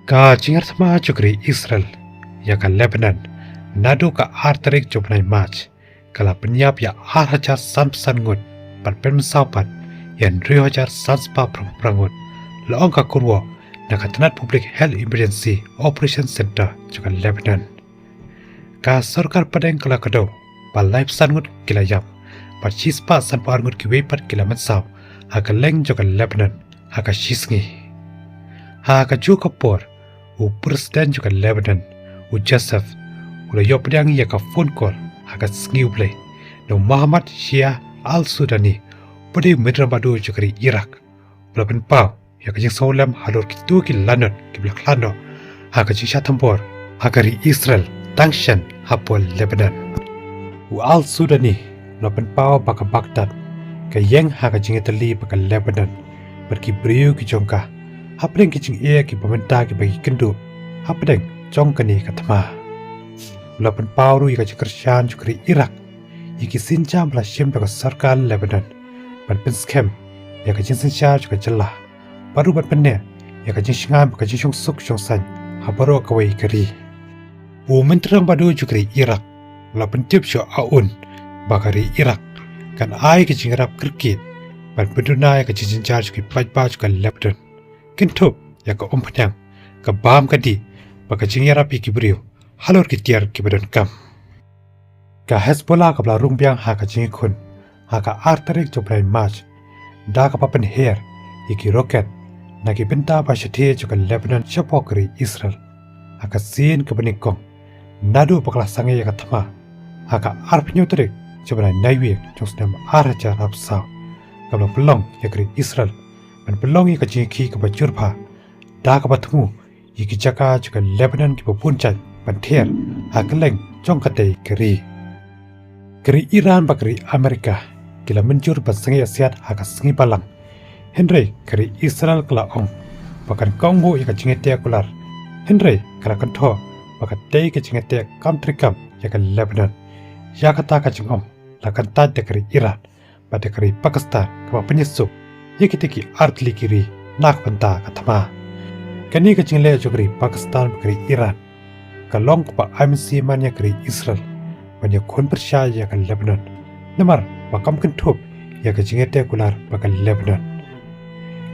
Ka jingar sama jukri Israel ya ka Lebanon nado ka arterik jopnai March kala penyap ya hajar samsan ngut pat pen saupat yan 2000 sanspa prangut laong ka kurwo na katanat public health emergency operation center juga Lebanon ka sarkar padeng kala kado pa life sangut kila yam pat chispa sanpa ngut kiwe pat kila mansau haka leng juga Lebanon haka shisngi haka juga por u presiden juga Lebanon u Joseph u yop yang ya ka phone call haka sngiu play no Muhammad Shia al-Sudani pada medra badu juga di Iraq ulapan pau ya ka jing solam halor kitu ki lanot ki blak lano haka jing shatambor haka ri Israel tangshan hapol Lebanon u al-Sudani ulapan pau baka Baghdad ka yang haka jing Italy baka Lebanon pergi beriu ki jongka hapdeng ki jing ki pemerintah ki bagi kendu hapdeng jongkani katma ulapan pau ru ka kerjaan juga di Iraq iki sinjam la shem baka sarkar Lebanon ban pen scam ya ka jing sincha juga jelah baru ban penne ya ka jing shingam ka jing suk san habaro ka wei kari u mentram badu juga di Iraq ulapan tip syo aun bakari Iraq kan ai ki jing rap kirkit ban beduna ya ka jing charge ki pajba juga Lebanon kintup ya ka ompanyang ka bam ka di baka jing rapi ki brio halor ki tiar ki bedon kam ka Hezbollah ka bla rungbyang ha ka jing khun ha ka arterik jobrain march da ka papen her iki rocket na ki benta ba shathe juga Lebanon chapokri Israel ha ka sin ka benikong nadu pakla sange ya ka thama ha ka arpnyotrik jobrain naiwi josnam araja rapsa ka bla pelong ya kri Israel man pelong ka jing ki ka bajurpha da ka batmu iki jaka juga Lebanon ki puncak banter hakeleng jongkate keri Iran bakri Amerika kila menjur basengi asiat haka sengi balang Henry keri Israel kala ong bakan Kongo yaka jingete kular Henry kala kanto bakat tei ke jingete country kam yaka Lebanon yaka ta ka jingom lakan ta de keri Iran pada keri Pakistan kama penyesuk yakitiki artli kiri nak banta katama kani ka jingle jogri Pakistan bakri Iran kalong pa IMC manya keri Israel banyak kon percaya kan Lebanon namar bakam kentup ya ka jingete kular bakal Lebanon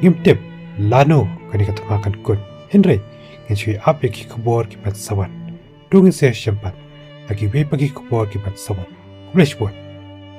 ngimtip lano kani ka tamakan kun Henry ngichui ap ki kubor ki pat sawan dungin se syampat agi we pagi kubor ki pat sawan kulesh buat